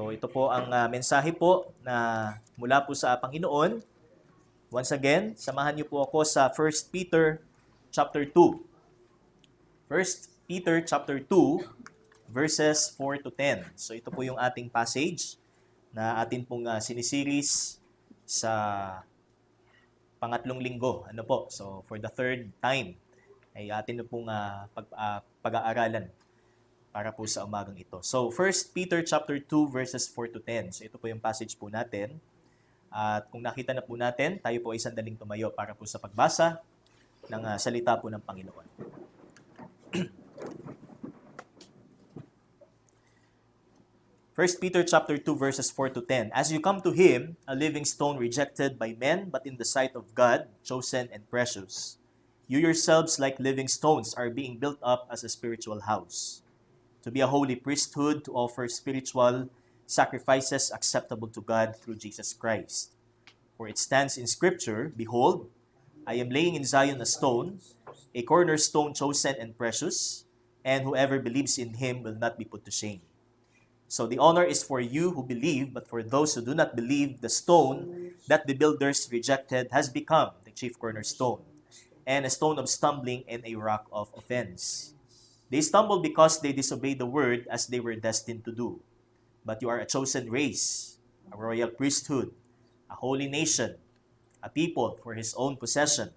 So ito po ang mensahe po na mula po sa Panginoon. Once again, samahan niyo po ako sa 1 Peter chapter 2. 1 Peter chapter 2 verses 4 to 10. So ito po yung ating passage na atin pong sinisiris sa pangatlong linggo. Ano po? So for the third time ay atin na pong pag-aaralan para po sa umagang ito. So 1 Peter chapter 2 verses 4 to 10. So ito po yung passage po natin. At kung nakita na po natin, tayo po ay sandaling tumayo para po sa pagbasa ng salita po ng Panginoon. First Peter chapter 2 verses 4 to 10. As you come to him, a living stone rejected by men, but in the sight of God, chosen and precious. You yourselves, like living stones, are being built up as a spiritual house, to be a holy priesthood, to offer spiritual sacrifices acceptable to God through Jesus Christ. For it stands in Scripture, Behold, I am laying in Zion a stone, a cornerstone chosen and precious, and whoever believes in him will not be put to shame. So the honor is for you who believe, but for those who do not believe, the stone that the builders rejected has become the chief cornerstone, and a stone of stumbling and a rock of offense. They stumbled because they disobeyed the word as they were destined to do. But you are a chosen race, a royal priesthood, a holy nation, a people for his own possession,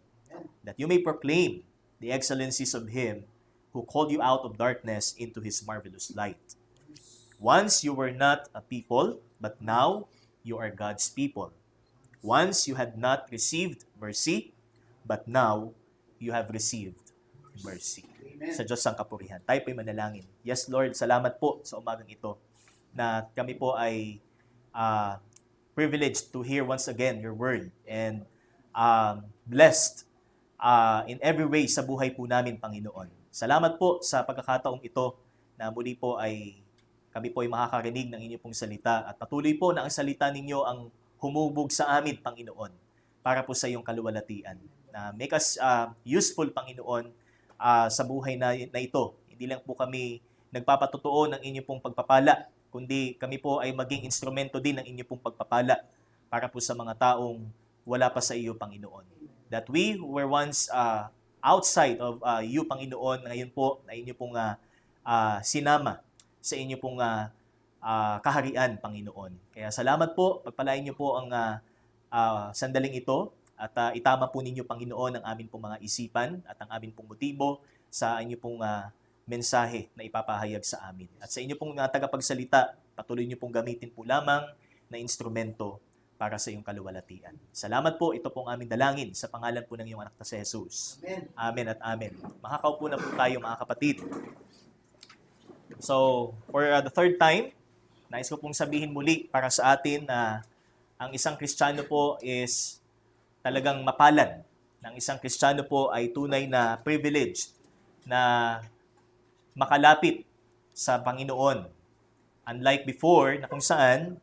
that you may proclaim the excellencies of him who called you out of darkness into his marvelous light. Once you were not a people, but now you are God's people. Once you had not received mercy, but now you have received mercy. Amen. Sa Diyos ang kapurihan. Tayo po'y manalangin. Yes, Lord, salamat po sa umagang ito na kami po ay privileged to hear once again your word and blessed in every way sa buhay po namin, Panginoon. Salamat po sa pagkakataong ito na muli po ay kami po ay makakarinig ng inyong pong salita at patuloy po na ang salita ninyo ang humubog sa amin, Panginoon, para po sa iyong kaluwalhatian. Na make us useful, Panginoon, sa buhay na ito. Hindi lang po kami nagpapatotoo ng inyong pong pagpapala, kundi kami po ay maging instrumento din ng inyong pong pagpapala para po sa mga taong wala pa sa iyo, Panginoon. That we who were once outside of you, Panginoon, ngayon po na inyong pong sinama sa inyo pong kaharian, Panginoon. Kaya salamat po, pagpalain niyo po ang sandaling ito at itama po ninyo, Panginoon, ang amin pong mga isipan at ang amin pong motibo sa inyo pong mensahe na ipapahayag sa amin. At sa inyo pong tagapagsalita, patuloy niyo pong gamitin po lamang na instrumento para sa iyong kaluwalhatian. Salamat po, ito pong aming dalangin sa pangalan po ng iyong anak na si Jesus. Amen. Amen at amen. Makakaupo na po tayo, mga kapatid. So, for the third time, nais ko pong sabihin muli para sa atin na ang isang Kristiyano po is talagang mapalad. Ang isang Kristiyano po ay tunay na privileged na makalapit sa Panginoon. Unlike before, na kung saan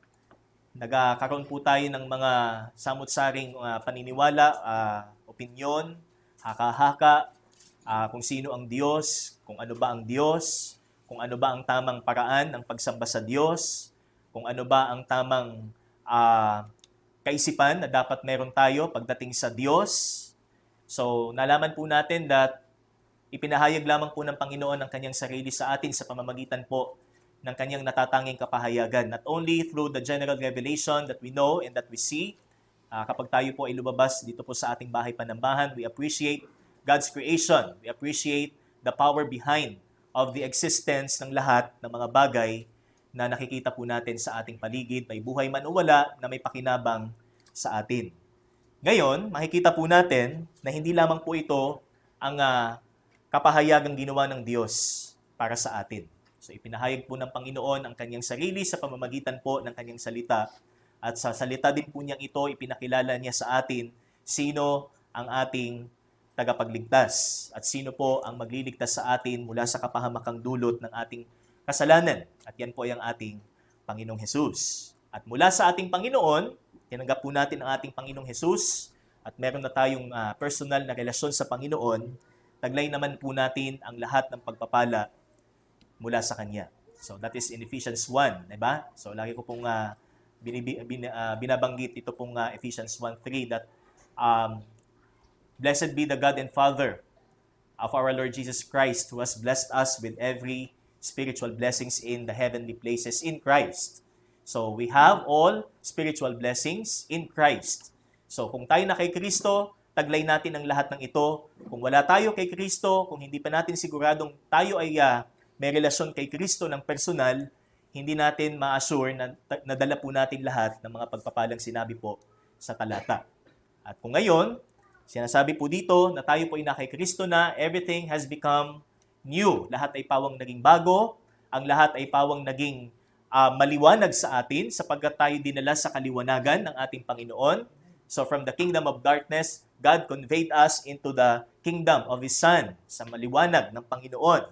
nagkakaroon po tayo ng mga samut-saring paniniwala, opinyon, haka-haka, kung sino ang Diyos, kung ano ba ang Diyos, kung ano ba ang tamang paraan ng pagsamba sa Diyos, kung ano ba ang tamang kaisipan na dapat meron tayo pagdating sa Diyos. So, nalaman po natin that ipinahayag lamang po ng Panginoon ang kanyang sarili sa atin sa pamamagitan po ng kanyang natatanging kapahayagan. Not only through the general revelation that we know and that we see, kapag tayo po ay lumabas dito po sa ating bahay panambahan, we appreciate God's creation. We appreciate the power behind of the existence ng lahat ng mga bagay na nakikita po natin sa ating paligid, may buhay man o wala na may pakinabang sa atin. Ngayon, makikita po natin na hindi lamang po ito ang kapahayagang ginawa ng Diyos para sa atin. So ipinahayag po ng Panginoon ang kanyang sarili sa pamamagitan po ng kanyang salita at sa salita din po niyang ito, ipinakilala niya sa atin sino ang ating tagapagligtas at sino po ang magliligtas sa atin mula sa kapahamakang dulot ng ating kasalanan. At yan po ay ang ating Panginoong Hesus. At mula sa ating Panginoon, tinanggap po natin ang ating Panginoong Hesus at meron na tayong personal na relasyon sa Panginoon, taglay naman po natin ang lahat ng pagpapala mula sa Kanya. So that is in Ephesians 1, 'di ba? So lagi ko pong binabanggit ito pong Ephesians 1:3 that um, blessed be the God and Father of our Lord Jesus Christ, who has blessed us with every spiritual blessings in the heavenly places in Christ. So we have all spiritual blessings in Christ. So kung tayo na kay Kristo, taglay natin ang lahat ng ito. Kung wala tayo kay Kristo, kung hindi pa natin siguradong tayo ay may relasyon kay Kristo ng personal, hindi natin ma-assure na nadala po natin lahat ng mga pagpapalang sinabi po sa talata. At kung ngayon, sinasabi po dito na tayo po ay na kay Kristo na everything has become new. Lahat ay pawang naging bago, ang lahat ay pawang naging maliwanag sa atin sapagkat tayo dinala sa kaliwanagan ng ating Panginoon. So from the kingdom of darkness, God conveyed us into the kingdom of His Son, sa maliwanag ng Panginoon.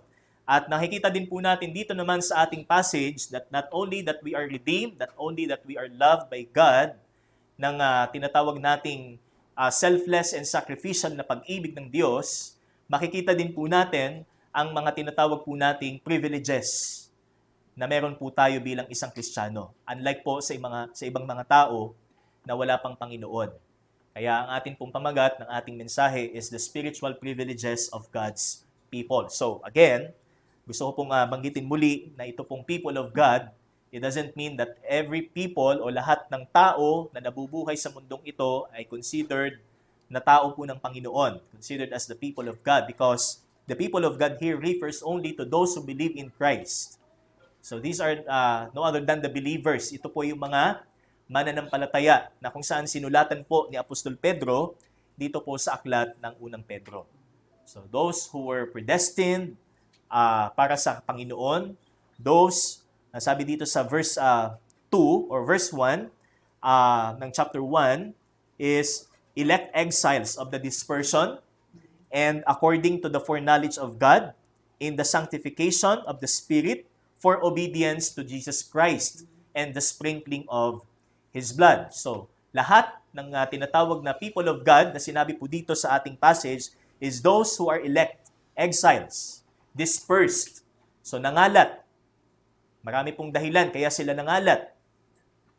At nakikita din po natin dito naman sa ating passage that not only that we are redeemed, not only that we are loved by God, ng tinatawag nating selfless and sacrificial na pag-ibig ng Diyos, makikita din po natin ang mga tinatawag po nating privileges na meron po tayo bilang isang Kristiyano. Unlike po sa ibang mga tao na wala pang Panginoon. Kaya ang ating pong pamagat ng ating mensahe is the spiritual privileges of God's people. So again, gusto ko pong banggitin muli na ito pong people of God, it doesn't mean that every people o lahat ng tao na nabubuhay sa mundong ito ay considered na tao po ng Panginoon, considered as the people of God, because the people of God here refers only to those who believe in Christ. So these are no other than the believers. Ito po yung mga mananampalataya na kung saan sinulatan po ni Apostol Pedro dito po sa aklat ng unang Pedro. So those who were predestined para sa Panginoon, those, sabi dito sa verse 2 or verse 1 ng chapter 1 is elect exiles of the dispersion and according to the foreknowledge of God in the sanctification of the Spirit for obedience to Jesus Christ and the sprinkling of His blood. So, lahat ng tinatawag na people of God na sinabi po dito sa ating passage is those who are elect, exiles, dispersed. So, nangalat. Marami pong dahilan kaya sila nangalat.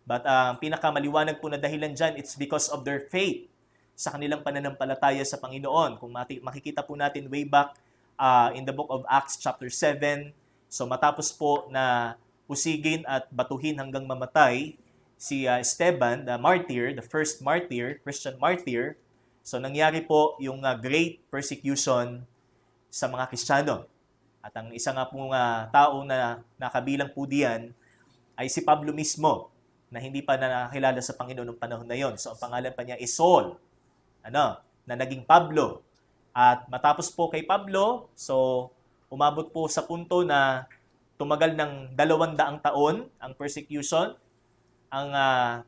But ang pinakamaliwanag po na dahilan dyan, it's because of their faith sa kanilang pananampalataya sa Panginoon. Kung makikita po natin way back in the book of Acts chapter 7, so matapos po na usigin at batuhin hanggang mamatay si Esteban, the martyr, the first martyr, Christian martyr, so nangyari po yung great persecution sa mga Kristiyano. At ang isa nga pong tao na nakabilang po diyan ay si Pablo mismo, na hindi pa nakakilala sa Panginoon noong panahon na yon. So ang pangalan pa niya is Saul, na naging Pablo. At matapos po kay Pablo, so umabot po sa punto na tumagal ng 200 taon ang persecution, ang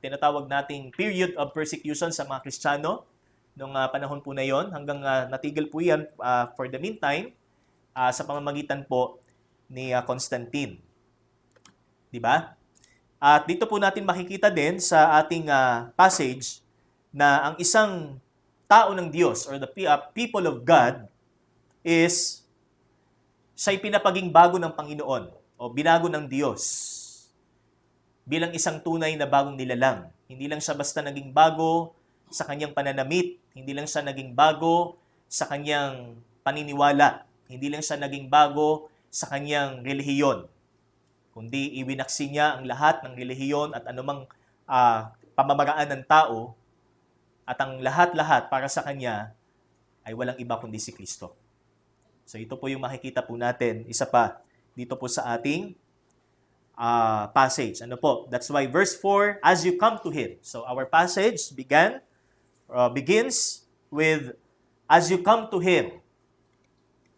tinatawag nating period of persecution sa mga Kristiyano noong panahon po na yon, hanggang natigil po yan for the meantime sa pamamagitan po ni Constantine. Di ba? At dito po natin makikita din sa ating passage na ang isang tao ng Diyos or the people of God is siya'y pinapaging bago ng Panginoon o binago ng Diyos bilang isang tunay na bagong nilalang. Hindi lang siya basta naging bago sa kanyang pananamit, hindi lang siya naging bago sa kanyang paniniwala, hindi lang siya naging bago sa kanyang relihiyon, kundi iwinaksi niya ang lahat ng relihiyon at anumang pamamaraan ng tao, at ang lahat-lahat para sa kanya ay walang iba kundi si Kristo. So ito po yung makikita po natin, isa pa, dito po sa ating passage. Ano po? That's why verse 4, as you come to Him. So our passage begins with, as you come to Him,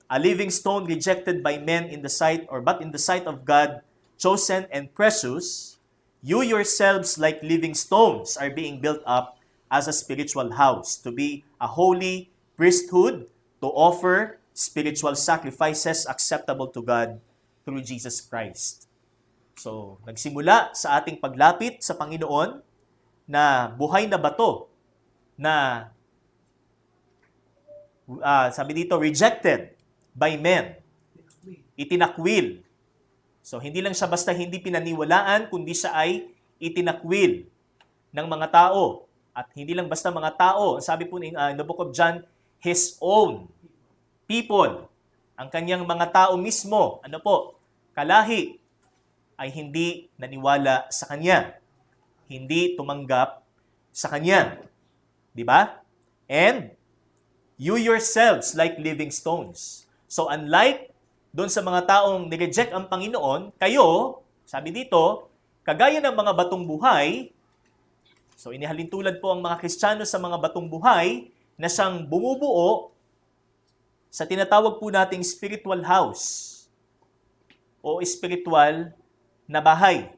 a living stone rejected by men in the sight, but in the sight of God, chosen and precious, you yourselves like living stones are being built up as a spiritual house, to be a holy priesthood, to offer spiritual sacrifices acceptable to God through Jesus Christ. So, nagsimula sa ating paglapit sa Panginoon na buhay na bato na sabi dito, rejected by men, itinakwil So, hindi lang siya basta hindi pinaniwalaan, kundi siya ay itinakwil ng mga tao. At hindi lang basta mga tao, sabi po in the book of John, His own people. Ang kanyang mga tao mismo, kalahi, ay hindi naniwala sa Kanya. Hindi tumanggap sa Kanya. Di ba? And you yourselves like living stones. So unlike doon sa mga taong nireject ang Panginoon, kayo, sabi dito, kagaya ng mga batong buhay, so inihalin tulad po ang mga Kristiyano sa mga batong buhay na siyang bumubuo sa tinatawag po nating spiritual house o spiritual na bahay.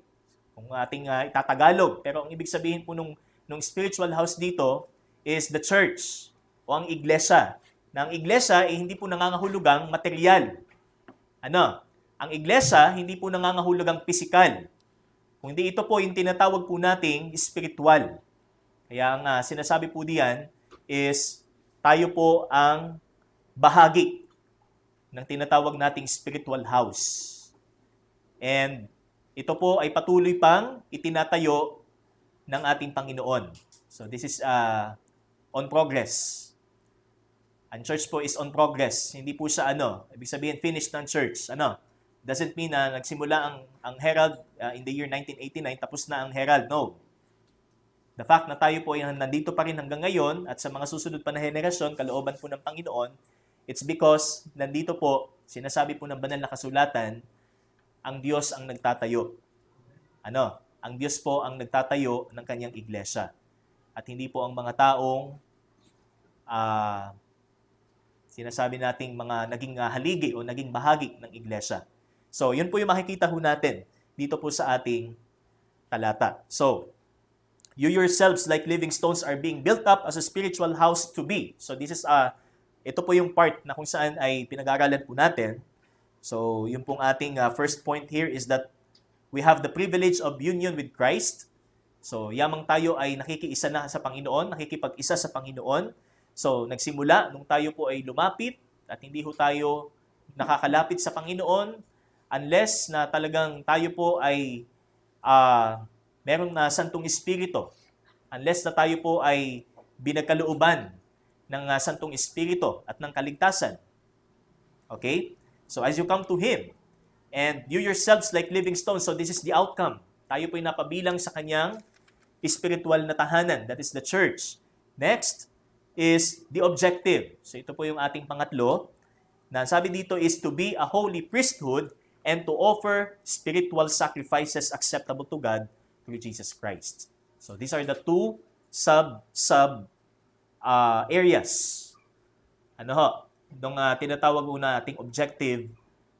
Kung ating itatagalog. Pero ang ibig sabihin po nung spiritual house dito is the church o ang iglesia. Na ang iglesia ay hindi po nangangahulugang material. Ang iglesia hindi po nangangahulugang physical. Kundi ito po yung tinatawag po nating spiritual. Kaya ang sinasabi po diyan is tayo po ang bahagi ng tinatawag nating spiritual house. And ito po ay patuloy pang itinatayo ng ating Panginoon. So this is on progress. Ang church po is on progress. Hindi po siya ibig sabihin finished ng church. Doesn't mean na nagsimula ang Herald in the year 1989 tapos na ang Herald. No. The fact na tayo po ay nandito pa rin hanggang ngayon at sa mga susunod pa na henerasyon, kalooban po ng Panginoon, it's because nandito po, sinasabi po ng banal na kasulatan, ang Diyos ang nagtatayo. Ang Diyos po ang nagtatayo ng kanyang iglesia. At hindi po ang mga taong sinasabi nating mga naging haligi o naging bahagi ng iglesia. So, yun po yung makikita ho natin dito po sa ating talata. So, you yourselves like living stones are being built up as a spiritual house to be. So, this is ito po yung part na kung saan ay pinag-aaralan po natin. So, yung pong ating first point here is that we have the privilege of union with Christ. So, yamang tayo ay nakikiisa na sa Panginoon, nakikipag-isa sa Panginoon. So, nagsimula nung tayo po ay lumapit at hindi ho tayo nakakalapit sa Panginoon unless na talagang tayo po ay merong Santong Espiritu. Unless na tayo po ay binagkalooban ng Santong Espiritu at ng kaligtasan. Okay? So, as you come to Him, and you yourselves like living stones, so this is the outcome. Tayo po ay napabilang sa Kanyang spiritual na tahanan, that is the church. Next is the objective. So, ito po yung ating pangatlo, na sabi dito is to be a holy priesthood and to offer spiritual sacrifices acceptable to God through Jesus Christ. So, these are the two sub areas. Nung tinatawag po nating objective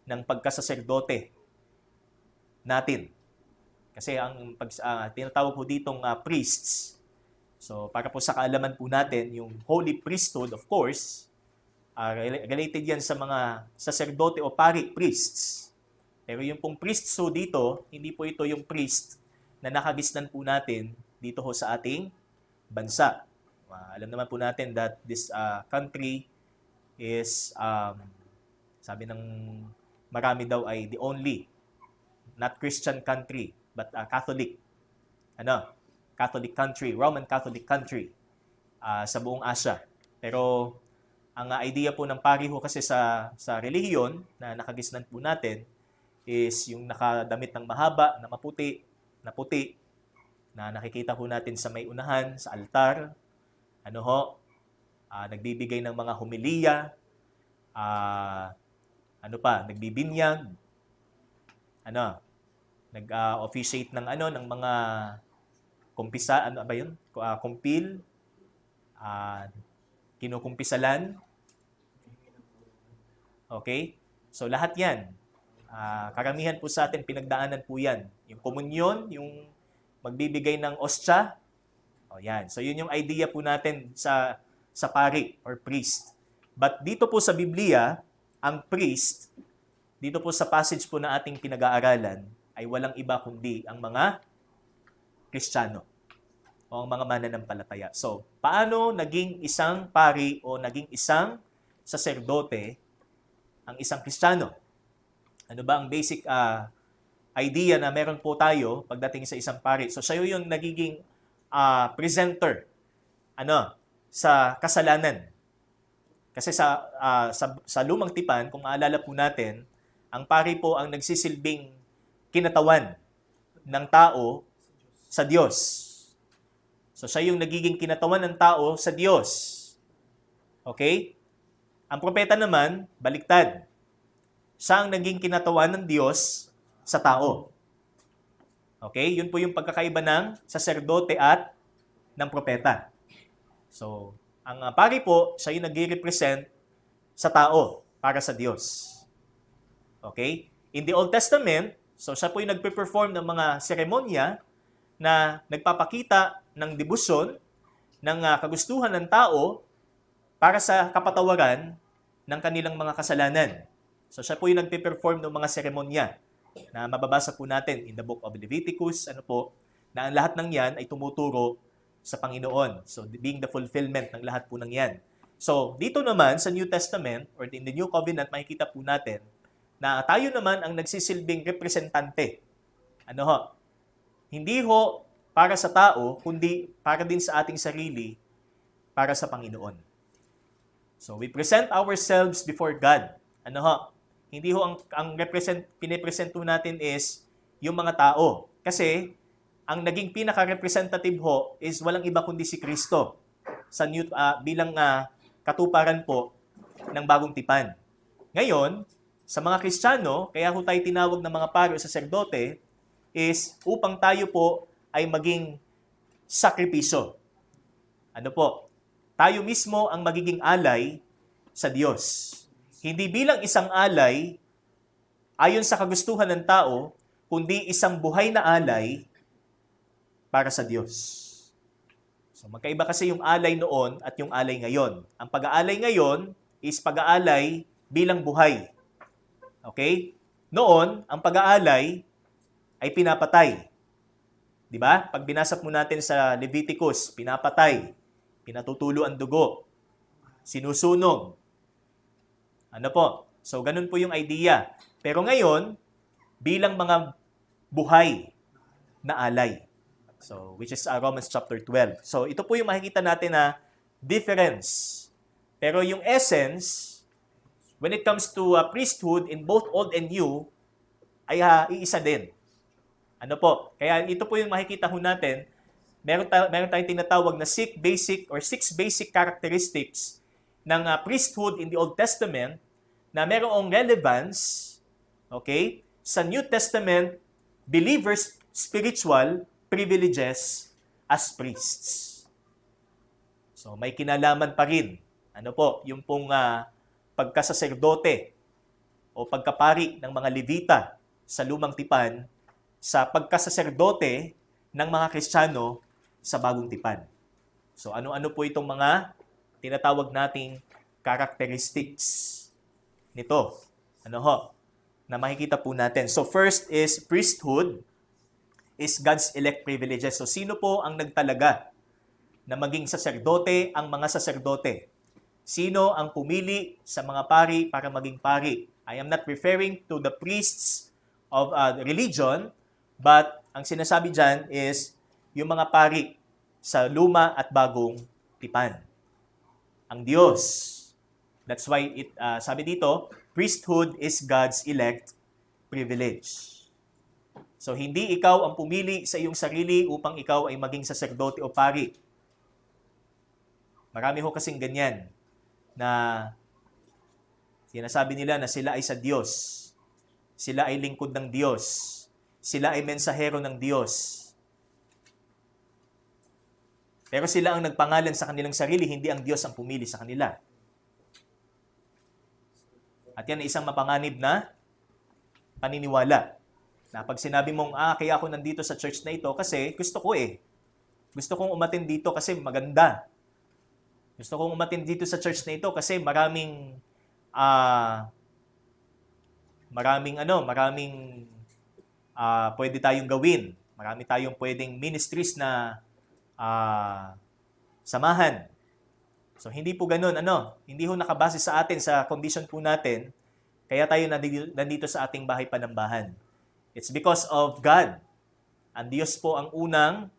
ng pagkasaserdote natin. Kasi ang tinatawag po ditong priests. So, para po sa kaalaman po natin, yung holy priesthood, of course, related yan sa mga saserdote o pari priests. Pero yung pong priesthood dito, hindi po ito yung priest na nakagisnan po natin dito ho sa ating bansa. Alam naman po natin that this country is, sabi ng marami daw ay the only, not Christian country, but Catholic. Catholic country, Roman Catholic country sa buong Asia. Pero ang idea po ng pariho kasi sa relihiyon na nakagisnan po natin is yung nakadamit ng mahaba, na puti, na nakikita po natin sa may unahan, sa altar. Nagbibigay ng mga homilya, nagbibinyag, nag-officiate ng ng mga kumpisa, kumpil, kinukumpisalan. Okay? So lahat 'yan. Karamihan po sa atin pinagdaanan po 'yan. Yung komunyon, yung magbibigay ng ostya. Yan. So yun yung idea po natin sa pari or priest. But dito po sa Biblia, ang priest, dito po sa passage po na ating pinag-aaralan, ay walang iba kundi ang mga Kristiyano o ang mga mananampalataya. So, paano naging isang pari o naging isang saserdote ang isang Kristiyano? Ano ba ang basic idea na meron po tayo pagdating sa isang pari. So siya yung nagiging presenter sa kasalanan. Kasi sa lumang tipan, kung maalala po natin, ang pari po ang nagsisilbing kinatawan ng tao sa Diyos. So siya yung nagiging kinatawan ng tao sa Diyos. Okay? Ang propeta naman, baliktad. Siya ang naging kinatawan ng Diyos sa tao. Okay? Yun po yung pagkakaiba ng saserdote at ng propeta. So, ang pari po, siya yung nag-represent sa tao para sa Diyos. Okay? In the Old Testament, so siya po yung nagpe-perform ng mga seremonya na nagpapakita ng debosyon, ng kagustuhan ng tao para sa kapatawaran ng kanilang mga kasalanan. So siya po yung nagpe-perform ng mga seremonya na mababasa po natin in the book of Leviticus, na ang lahat ng yan ay tumuturo sa Panginoon. So, being the fulfillment ng lahat po ng yan. So, dito naman sa New Testament or in the New Covenant, makikita po natin na tayo naman ang nagsisilbing representante. Hindi ho para sa tao, kundi para din sa ating sarili, para sa Panginoon. So, we present ourselves before God. Hindi ho ang pinipresent po natin is yung mga tao. Kasi, ang naging pinaka-representative ho is walang iba kundi si Kristo sa bilang katuparan po ng bagong tipan. Ngayon, sa mga Kristiyano, kaya ho tayo tinawag ng mga pari o saserdote is upang tayo po ay maging sakripisyo. Tayo mismo ang magiging alay sa Diyos. Hindi bilang isang alay ayon sa kagustuhan ng tao, kundi isang buhay na alay para sa Diyos. So magkaiba kasi yung alay noon at yung alay ngayon. Ang pag-aalay ngayon is pag-aalay bilang buhay. Okay? Noon, ang pag-aalay ay pinapatay. Di ba? Pag binasa mo natin sa Leviticus, pinapatay, pinatutulo ang dugo, sinusunog. So ganun po yung idea. Pero ngayon, bilang mga buhay na alay. So, which is Romans chapter 12. So, ito po yung makikita natin na difference. Pero yung essence, when it comes to priesthood in both Old and New, ay iisa din. Kaya ito po yung makikita ho natin, meron tayong tinatawag na six basic characteristics ng priesthood in the Old Testament na merong relevance, okay, sa New Testament, believers spiritual privileges as priests. So, may kinalaman pa rin. Yung pong pagkasaserdote o pagkapari ng mga Levita sa lumang tipan sa pagkasaserdote ng mga Kristiyano sa bagong tipan. So, ano-ano po itong mga tinatawag nating characteristics nito? Na makikita po natin. So, first is priesthood is God's elect privileges. So, sino po ang nagtalaga na maging saserdote ang mga saserdote? Sino ang pumili sa mga pari para maging pari? I am not referring to the priests of religion, but ang sinasabi dyan is yung mga pari sa luma at bagong tipan. Ang Diyos. That's why sabi dito, priesthood is God's elect privilege. So, hindi ikaw ang pumili sa iyong sarili upang ikaw ay maging saserdote o pari. Marami ho kasing ganyan na sinasabi nila na sila ay sa Diyos. Sila ay lingkod ng Diyos. Sila ay mensahero ng Diyos. Pero sila ang nagpangalan sa kanilang sarili, hindi ang Diyos ang pumili sa kanila. At yan ay isang mapanganib na paniniwala. Na pag sinabi mong, kaya ako nandito sa church na ito kasi gusto ko eh. Gusto kong umattend dito kasi maganda. Gusto kong umattend dito sa church na ito kasi maraming pwede tayong gawin. Marami tayong pwedeng ministries na samahan. So, hindi po ganun. Hindi ho nakabase sa atin, sa condition po natin, kaya tayo nandito sa ating bahay panambahan. It's because of God. Ang Diyos po ang unang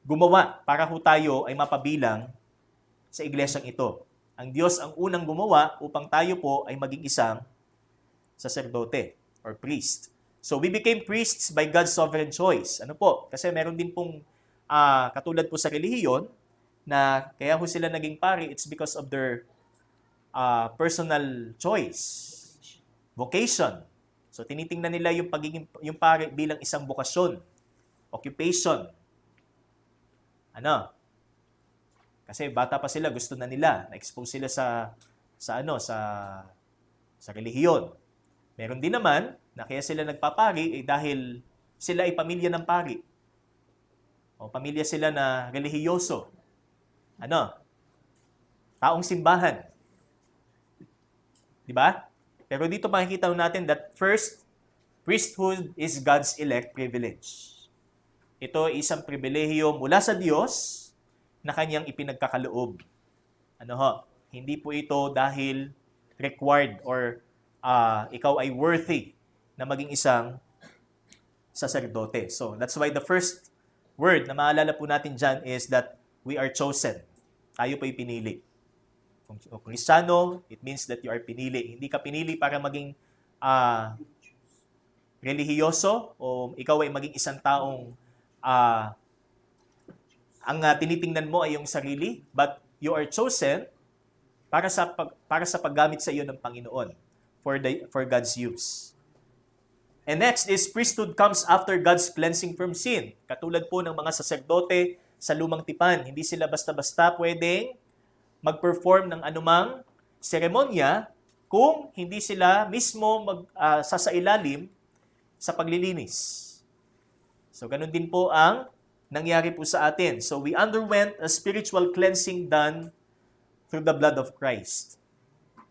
gumawa para ho tayo ay mapabilang sa iglesyang ito. Ang Diyos ang unang gumawa upang tayo po ay maging isang saserdote or priest. So we became priests by God's sovereign choice. Ano po? Kasi meron din pong katulad po sa relihiyon na kaya ho sila naging pari, it's because of their personal choice, vocation. So tinitingnan nila yung pari bilang isang bokasyon, occupation. Ano? Kasi bata pa sila, gusto na nila, na-expose sila sa relihiyon. Meron din naman na kaya sila nagpapari dahil sila ay pamilya ng pari. O pamilya sila na relihiyoso. Ano? Taong simbahan. Di ba? Pero dito makikita natin that first, priesthood is God's elect privilege. Ito ay isang pribilehiyo mula sa Diyos na kanyang ipinagkakaloob. Ano ho? Hindi po ito dahil required or ikaw ay worthy na maging isang saserdote. So, that's why the first word na maalala po natin dyan is that we are chosen. Tayo po ay pinili. Kung Kristiyano, it means that you are pinili. Hindi ka pinili para maging relihiyoso o ikaw ay maging isang taong ang tinitingnan mo ay yung sarili, but you are chosen para sa paggamit sa iyo ng Panginoon for God's use. And next is priesthood comes after God's cleansing from sin. Katulad po ng mga saserdote sa lumang tipan, hindi sila basta-basta pwedeng mag-perform ng anumang seremonya kung hindi sila mismo sasailalim sa paglilinis. So ganun din po ang nangyari po sa atin. So we underwent a spiritual cleansing done through the blood of Christ.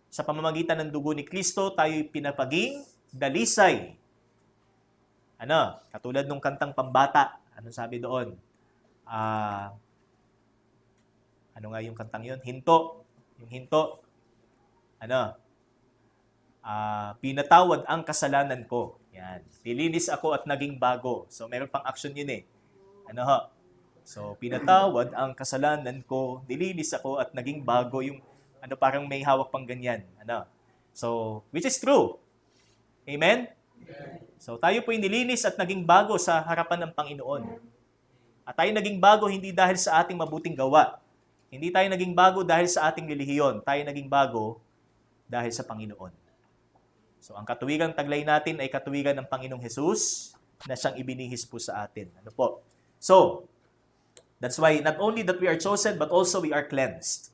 Sa pamamagitan ng dugo ni Kristo, tayo'y pinapaging dalisay. Ano? Katulad nung kantang Pambata. Anong sabi doon? Ano nga yung kantang yun? Hinto. Yung hinto. Ano? Pinatawad ang kasalanan ko. Yan. Nilinis ako at naging bago. So, meron pang action yun eh. Ano ho? So, pinatawad ang kasalanan ko, nilinis ako at naging bago. Yung parang may hawak pang ganyan. Ano? So, which is true. Amen? So, tayo po'y nilinis at naging bago sa harapan ng Panginoon. At tayo naging bago hindi dahil sa ating mabuting gawa. Hindi tayo naging bago dahil sa ating relihiyon. Tayo naging bago dahil sa Panginoon. So, ang katuwigang taglay natin ay katuwigan ng Panginoong Hesus na siyang ibinihis po sa atin. Ano po? So, that's why not only that we are chosen, but also we are cleansed.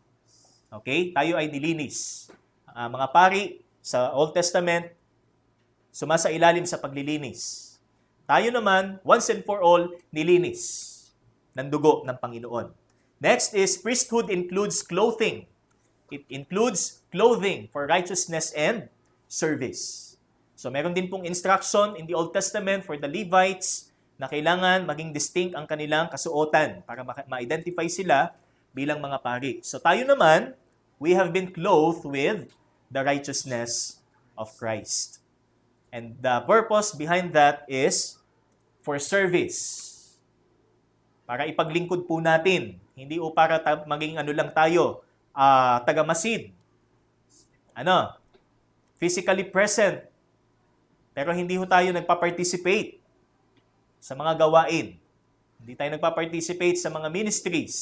Okay? Tayo ay nilinis. Mga pari sa Old Testament, sumasailalim sa paglilinis. Tayo naman, once and for all, nilinis ng dugo ng Panginoon. Next is priesthood includes clothing. It includes clothing for righteousness and service. So meron din pong instruction in the Old Testament for the Levites na kailangan maging distinct ang kanilang kasuotan para ma-identify sila bilang mga pari. So tayo naman, we have been clothed with the righteousness of Christ. And the purpose behind that is for service. Para ipaglingkod po natin. Hindi o para maging lang tayo, tagamasid. Physically present. Pero hindi ho tayo nagpa-participate sa mga gawain. Hindi tayo nagpa-participate sa mga ministries.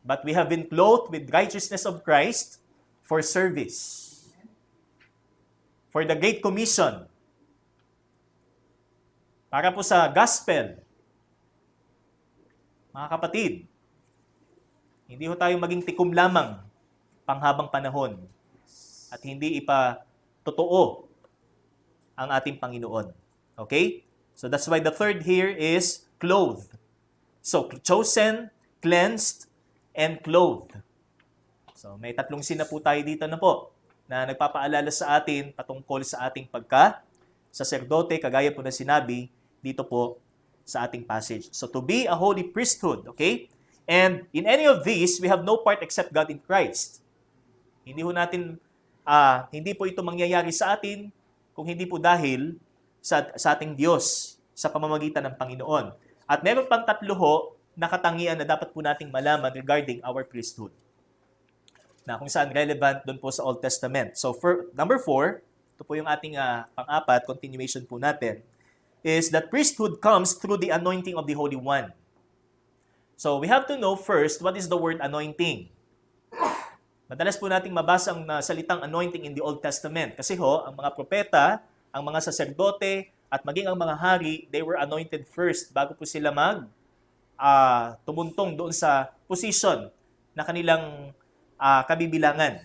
But we have been clothed with righteousness of Christ for service. For the Great Commission. Para po sa gospel. Mga kapatid, hindi ho tayo maging tikom lamang panghabang panahon at hindi totoo ang ating Panginoon. Okay? So that's why the third here is clothed. So, chosen, cleansed, and clothed. So, may tatlong sin na po tayo dito na po na nagpapaalala sa atin patungkol sa ating pagka-saserdote, kagaya po na sinabi dito po sa ating passage. So, to be a holy priesthood, okay? And in any of these, we have no part except God in Christ. Hindi po ito mangyayari sa atin kung hindi po dahil sa ating Diyos sa pamamagitan ng Panginoon. At meron pang tatlo ho na katangian na dapat po nating malaman regarding our priesthood, na kung saan relevant doon po sa Old Testament. So, number 4, ito po yung ating pang-apat, continuation po natin, is that priesthood comes through the anointing of the Holy One. So, we have to know first what is the word anointing. Madalas po nating mabasa ang salitang anointing in the Old Testament. Kasi ang mga propeta, ang mga saserdote, at maging ang mga hari, they were anointed first bago po sila tumuntong doon sa position na kanilang kabibilangan.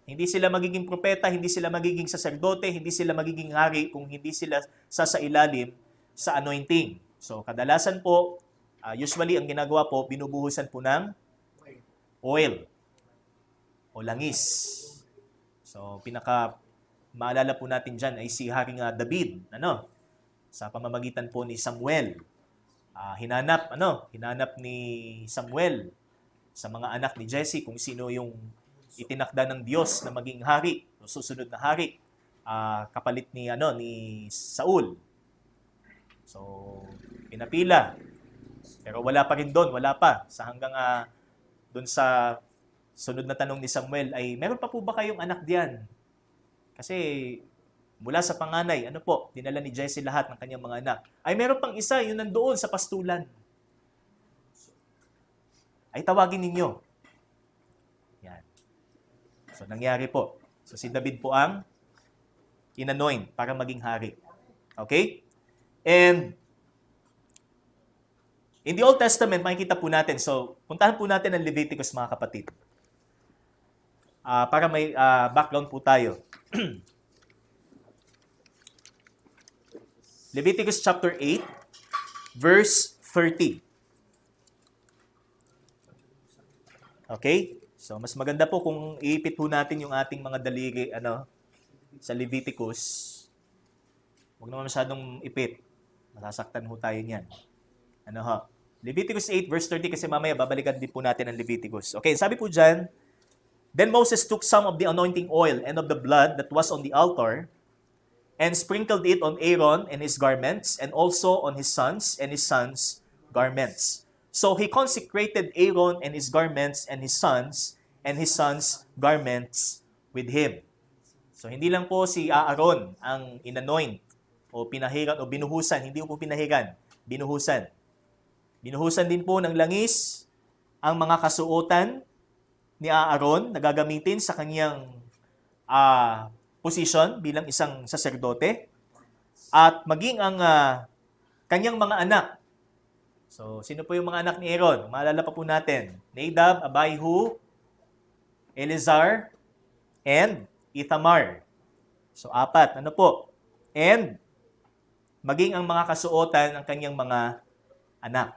Hindi sila magiging propeta, hindi sila magiging saserdote, hindi sila magiging hari kung hindi sila sasailalim sa anointing. So, kadalasan po, usually ang ginagawa po, binubuhusan po ng oil o langis. So, maalala po natin dyan ay si Haring David, sa pamamagitan po ni Samuel. Hinanap ni Samuel sa mga anak ni Jesse kung sino yung itinakda ng Diyos na maging hari, susunod na hari, kapalit ni Saul. So, pinapila. Pero wala pa rin doon, sa hanggang doon sa sunod na tanong ni Samuel ay, meron pa po ba kayong anak diyan? Kasi mula sa panganay, dinala ni Jesse lahat ng kanyang mga anak. Ay meron pang isa, yun nandoon sa pastulan. Ay tawagin ninyo. Yan. So nangyari po. So si David po ang inanoint para maging hari. Okay? And in the Old Testament, makikita po natin. So puntahan po natin ang Leviticus, mga kapatid. Para may background po tayo. Leviticus chapter 8, verse 30. Okay? So, mas maganda po kung iipit po natin yung ating mga daliri, sa Leviticus. Huwag naman masyadong ipit. Masasaktan ho tayo niyan. Leviticus 8, verse 30, kasi mamaya babalikan din po natin ang Leviticus. Okay, sabi po dyan, Then Moses took some of the anointing oil and of the blood that was on the altar, and sprinkled it on Aaron and his garments, and also on his sons and his sons' garments. So he consecrated Aaron and his garments and his sons' garments with him. So hindi lang po si Aaron ang inanoint o pinahiran o binuhusan, hindi po pinahiran, binuhusan. Binuhusan din po ng langis ang mga kasuotan ni Aaron na gagamitin sa kanyang position bilang isang saserdote, at maging ang kanyang mga anak. So, sino po yung mga anak ni Aaron? Maalala pa po natin. Nadab, Abihu, Eleazar, and Ithamar. So, 4. And maging ang mga kasuotan ng kanyang mga anak.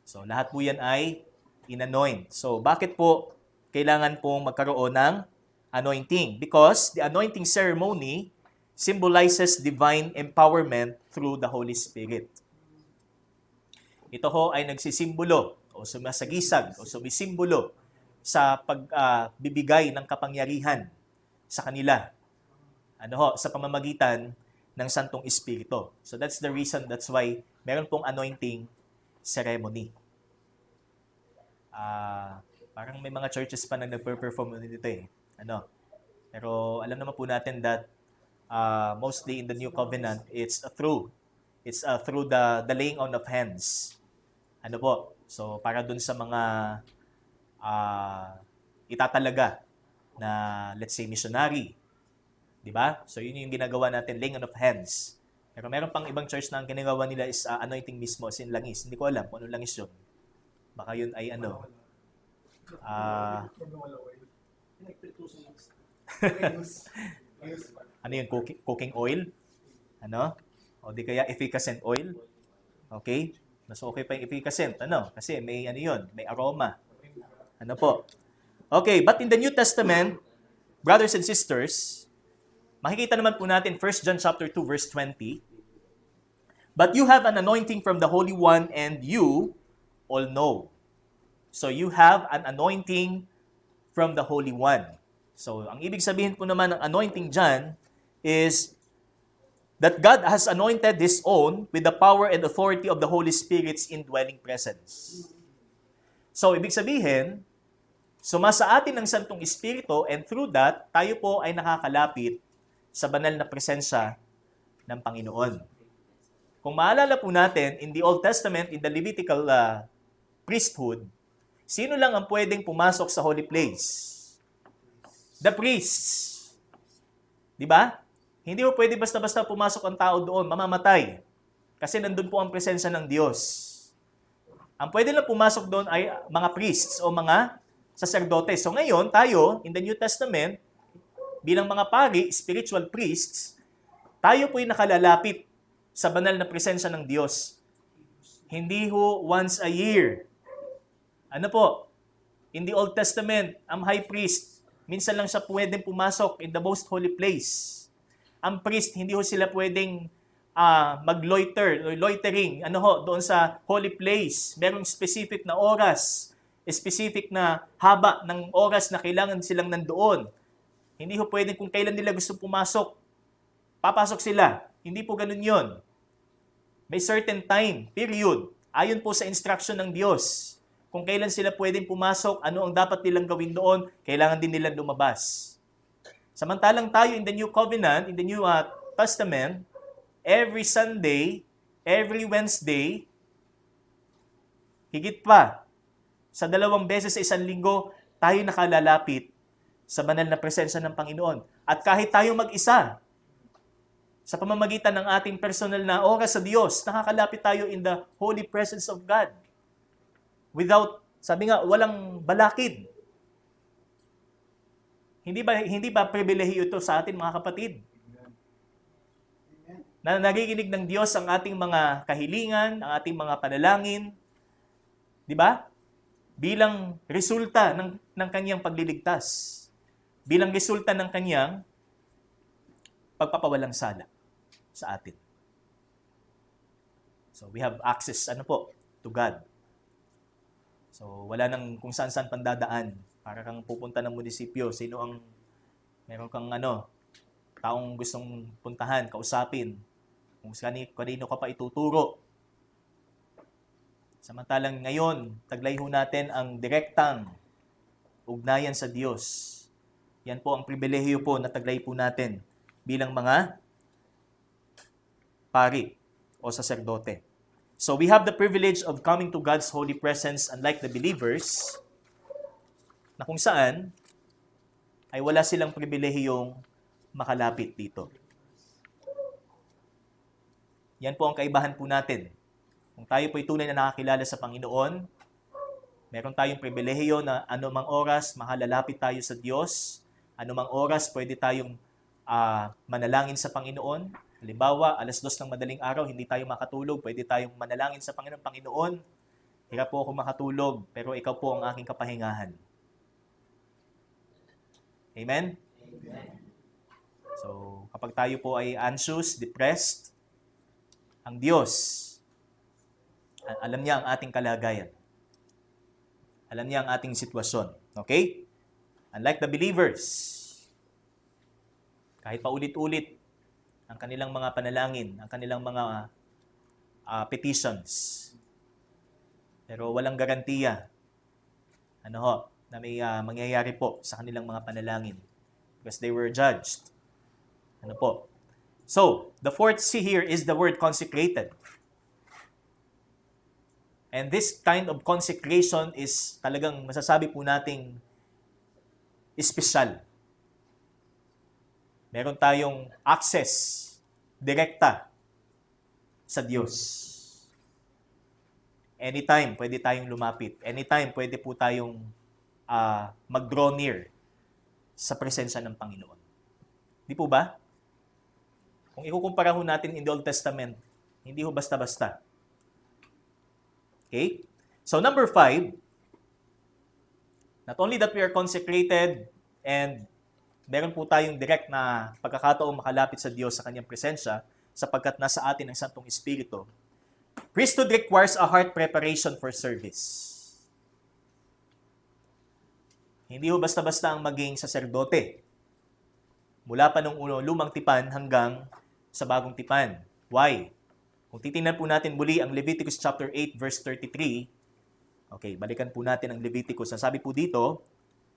So, lahat po yan ay inanoint. So, bakit po kailangan pong magkaroon ng anointing? Because the anointing ceremony symbolizes divine empowerment through the Holy Spirit. Ito ay nagsisimbolo o sumasagisag o sumisimbolo sa pagbibigay ng kapangyarihan sa kanila. Sa pamamagitan ng Santong Espiritu. So that's the reason, that's why meron pong anointing ceremony. Parang may mga churches pa na nagpe-perform dito Pero alam naman po natin that mostly in the New Covenant, it's through the laying on of hands. So para dun sa mga itatalaga na, let's say, missionary. Diba? So yun yung ginagawa natin, laying on of hands. Pero meron pang ibang church na ang ginagawa nila is anointing mismo, sin langis. Hindi ko alam kung anong langis yun. Baka yun ay ano yun, cooking oil? O di kaya efficacent oil? Okay? Mas okay pa yung efficacent. Kasi may may aroma. Okay, but in the New Testament, brothers and sisters, makikita naman po natin 1 John chapter 2 verse 20. But you have an anointing from the Holy One, and you all know. So you have an anointing from the Holy One. So ang ibig sabihin po naman ng anointing dyan is that God has anointed His own with the power and authority of the Holy Spirit's indwelling presence. So, ibig sabihin, sumasa atin ng Santong Espiritu and through that, tayo po ay nakakalapit sa banal na presensya ng Panginoon. Kung maalala po natin, in the Old Testament, in the Levitical priesthood, sino lang ang pwedeng pumasok sa holy place? The priests. Di ba? Hindi po pwede basta-basta pumasok ang tao doon, mamamatay. Kasi nandun po ang presensya ng Diyos. Ang pwede lang pumasok doon ay mga priests o mga saserdote. So ngayon, tayo, in the New Testament, bilang mga pari, spiritual priests, tayo po'y nakalalapit sa banal na presensya ng Diyos. Hindi ho once a year. Ano po? In the Old Testament, ang high priest, minsan lang siya pwedeng pumasok in the most holy place. Ang priest, hindi ho sila pwedeng loitering, doon sa holy place. Merong specific na oras, specific na haba ng oras na kailangan silang nandoon. Hindi ho pwedeng kung kailan nila gusto pumasok, papasok sila. Hindi po ganun yon. May certain time, period. Ayon po sa instruction ng Diyos. Kung kailan sila pwedeng pumasok, ano ang dapat nilang gawin doon, kailangan din nilang lumabas. Samantalang tayo in the New Covenant, in the New Testament, every Sunday, every Wednesday, higit pa, sa 2 beses sa isang linggo, tayo nakalalapit sa banal na presensya ng Panginoon. At kahit tayo mag-isa, sa pamamagitan ng ating personal na oras sa Diyos, nakakalapit tayo in the holy presence of God. Without, sabi nga, walang balakid. Hindi ba pribilehiyo ito sa atin, mga kapatid? Na nagiginig ng Diyos ang ating mga kahilingan, ang ating mga panalangin, di ba? Bilang resulta ng kanyang pagliligtas. Bilang resulta ng kanyang pagpapawalang sala sa atin. So we have access, to God. So wala nang kung saan-saan pandadaan. Para kang pupunta ng munisipyo, meron kang taong gustong puntahan, kausapin, kung kanino ka pa ituturo. Samantalang ngayon, taglay ho natin ang direktang ugnayan sa Diyos. Yan po ang pribilehiyo po na taglay po natin bilang mga pari o saserdote. So we have the privilege of coming to God's holy presence unlike the believers, na kung saan ay wala silang pribilehiyong makalapit dito. Yan po ang kaibahan po natin. Kung tayo po'y tunay na nakakilala sa Panginoon, meron tayong pribilehiyo na anumang oras makalalapit tayo sa Diyos, anumang oras pwede tayong manalangin sa Panginoon. Halimbawa, 2:00 ng madaling araw, hindi tayo makatulog, pwede tayong manalangin sa Panginoon. Panginoon, hirap po ako makatulog, pero ikaw po ang aking kapahingahan. Amen? Amen. So, kapag tayo po ay anxious, depressed, ang Diyos, alam niya ang ating kalagayan. Alam niya ang ating sitwasyon. Okay? Unlike the believers, kahit paulit-ulit ang kanilang mga panalangin, ang kanilang mga petitions, pero walang garantiya na may mangyayari po sa kanilang mga panalangin because they were judged. So, the fourth C here is the word consecrated. And this kind of consecration is talagang masasabi po nating espesyal. Meron tayong access direkta sa Diyos. Anytime pwede tayong lumapit. Anytime pwede po tayong mag-draw near sa presensya ng Panginoon. Di po ba? Kung ikukumpara ho natin in the Old Testament, hindi ho basta-basta. Okay? So number 5, not only that we are consecrated and meron po tayong direct na pagkakataong makalapit sa Diyos sa kanyang presensya sapagkat nasa atin ang Santong Espiritu, priesthood requires a heart preparation for service. Hindi ho basta-basta ang maging saserdote. Mula pa nung lumang tipan hanggang sa bagong tipan. Why? Kung titingnan po natin muli ang Leviticus chapter 8 verse 33, okay, balikan po natin ang Leviticus. Sabi po dito,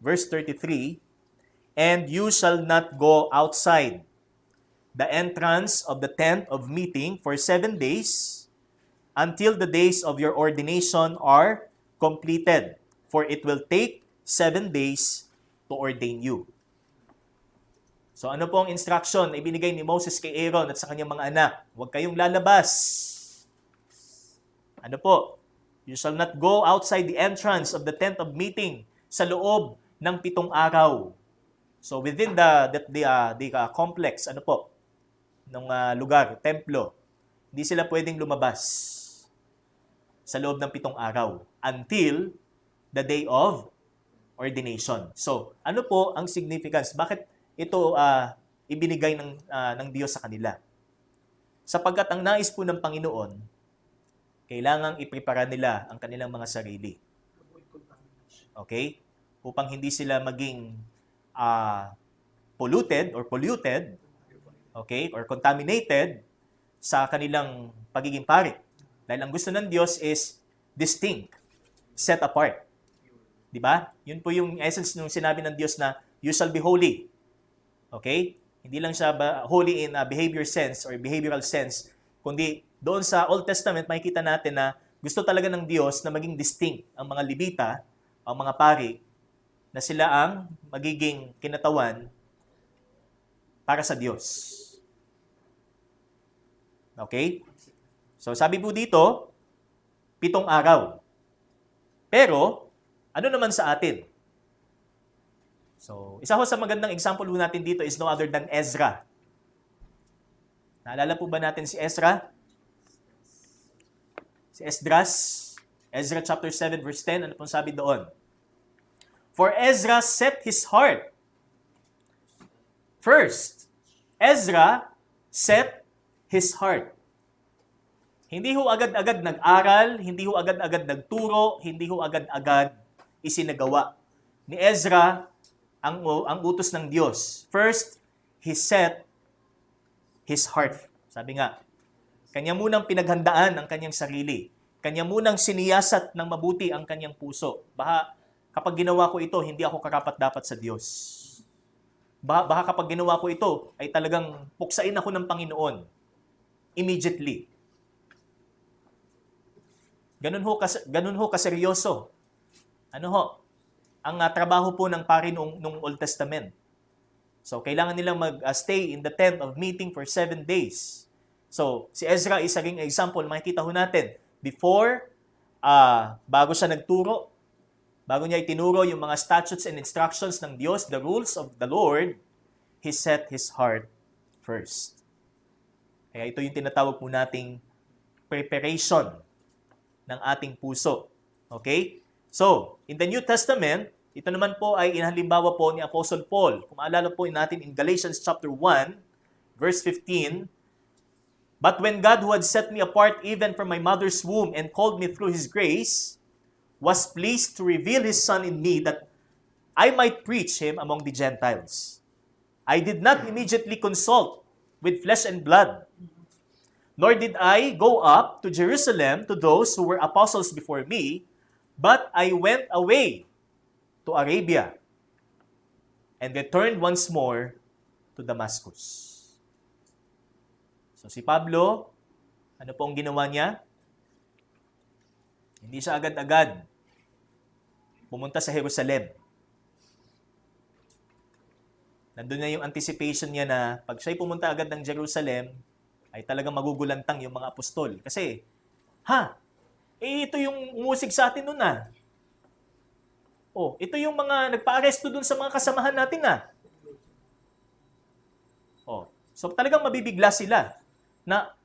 verse 33, "And you shall not go outside the entrance of the tent of meeting for 7 days until the days of your ordination are completed. For it will take 7 days to ordain you." So ano po ang instruction na ibinigay ni Moses kay Aaron at sa kanyang mga anak? Huwag kayong lalabas. Ano po? You shall not go outside the entrance of the tent of meeting sa loob ng 7 araw. So within the complex, ano po, ng lugar, templo, hindi sila pwedeng lumabas sa loob ng 7 araw until the day of ordination. So, ano po ang significance? Bakit ito ibinigay ng Diyos sa kanila? Sapagkat ang nais po ng Panginoon, kailangang iprepara nila ang kanilang mga sarili. Okay? Upang hindi sila maging polluted, okay, or contaminated sa kanilang pagiging pari. Dahil ang gusto ng Diyos is distinct, set apart. Di ba? Yun po yung essence ng sinabi ng Diyos na you shall be holy. Okay? Hindi lang siya holy in a behavior sense or behavioral sense, kundi doon sa Old Testament makikita natin na gusto talaga ng Diyos na maging distinct ang mga Levita, ang mga pari, na sila ang magiging kinatawan para sa Diyos. Okay? So sabi po dito, 7 araw. Pero, ano naman sa atin? So, isa ho sa magandang example po natin dito is no other than Ezra. Naalala po ba natin si Ezra? Si Esdras? Ezra chapter 7 verse 10, ano pong sabi doon? For Ezra set his heart. First, Ezra set his heart. Hindi ho agad-agad nag-aral, hindi ho agad-agad nagturo, hindi ho agad-agad isinagawa ni Ezra ang utos ng Diyos. First, he set his heart. Sabi nga, kanya munang pinaghandaan ang kanyang sarili. Kanya munang siniyasat ng mabuti ang kanyang puso. Baka kapag ginawa ko ito, hindi ako karapat-dapat sa Diyos. Baka kapag ginawa ko ito, ay talagang puksain ako ng Panginoon. Immediately. Ganun ho kaseryoso. Ano ho? Ang trabaho po ng pari nung Old Testament. So, kailangan nilang mag-stay in the tent of meeting for 7 days. So, si Ezra is naging example. Makikita ho natin, before, bago siya nagturo, bago niya itinuro yung mga statutes and instructions ng Diyos, the rules of the Lord, he set his heart first. Kaya ito yung tinatawag po nating preparation ng ating puso. Okay? So, in the New Testament, ito naman po ay inhalimbawa po ni Apostle Paul. Kung maalala po natin in Galatians chapter 1, verse 15, "But when God who had set me apart even from my mother's womb and called me through His grace, was pleased to reveal His Son in me that I might preach Him among the Gentiles. I did not immediately consult with flesh and blood, nor did I go up to Jerusalem to those who were apostles before me, but I went away to Arabia and returned once more to Damascus." So si Pablo, ano pong ginawa niya? Hindi siya agad-agad pumunta sa Jerusalem. Nandun na yung anticipation niya na pag siya'y pumunta agad ng Jerusalem, ay talagang magugulantang yung mga apostol. Kasi, ito yung umusig sa atin nun . Ito yung mga nagpa-aresto dun sa mga kasamahan natin . So talagang mabibigla sila na,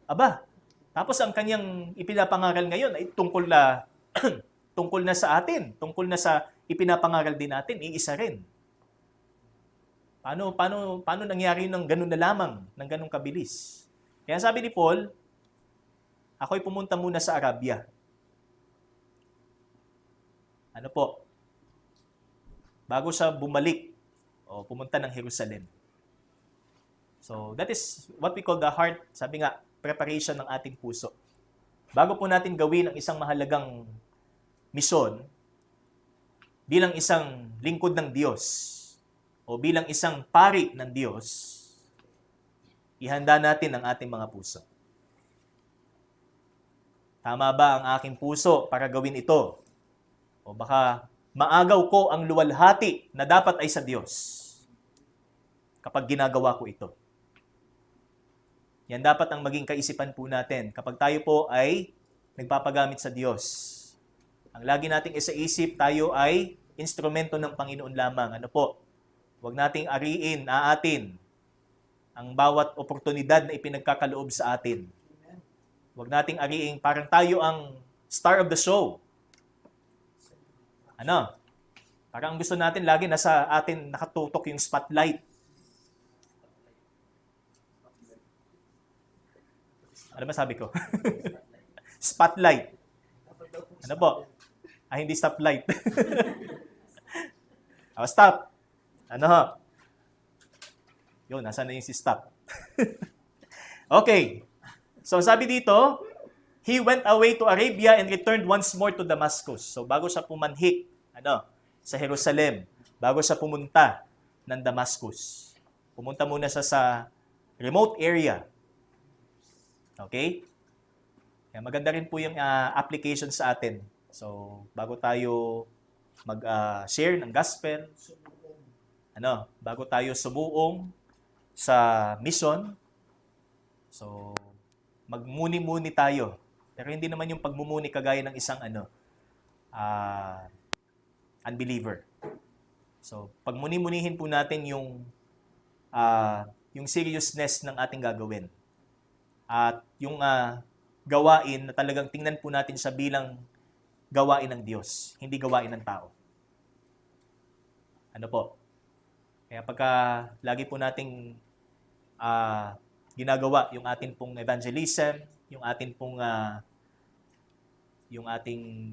tapos ang kanyang ipinapangaral ngayon ay tungkol na sa atin, tungkol na sa ipinapangaral din natin, iisa rin. Paano nangyari ng ganun na lamang, ng ganun kabilis? Kaya sabi ni Paul, ako'y pumunta muna sa Arabia. Ano po? Bago siya bumalik o pumunta ng Jerusalem. So, that is what we call the heart, sabi nga, preparation ng ating puso. Bago po natin gawin ang isang mahalagang misyon, bilang isang lingkod ng Diyos, o bilang isang pari ng Diyos, ihanda natin ang ating mga puso. Tama ba ang aking puso para gawin ito? O baka maagaw ko ang luwalhati na dapat ay sa Diyos kapag ginagawa ko ito. Yan dapat ang maging kaisipan po natin kapag tayo po ay nagpapagamit sa Diyos. Ang lagi nating isaisip, tayo ay instrumento ng Panginoon lamang. Ano po? Huwag nating aatin ang bawat oportunidad na ipinagkakaloob sa atin. Huwag nating ariing parang tayo ang star of the show. Ano? Parang gusto natin lagi nasa atin nakatutok yung spotlight. Ano ba sabi ko? Spotlight. Ano po? Hindi stoplight. Stop. Ano ho? Yun, nasaan na yung si stop? Okay. So sabi dito, he went away to Arabia and returned once more to Damascus. So bago siya pumanhik, sa Jerusalem, bago siya pumunta ng Damascus, pumunta muna siya sa remote area. Okay? Kaya maganda rin po yung application sa atin. So, bago tayo mag-share ng gospel, bago tayo sumuong sa mission, so, magmuni-muni tayo. Pero hindi naman yung pagmumuni kagaya ng isang unbeliever. So, pagmuni-munihin po natin yung seriousness ng ating gagawin. At yung gawain na talagang tingnan po natin siya bilang gawain ng Diyos, hindi gawain ng tao. Ano po? Kaya pagka lagi po nating ginagawa yung atin pong evangelism, yung atin pong yung ating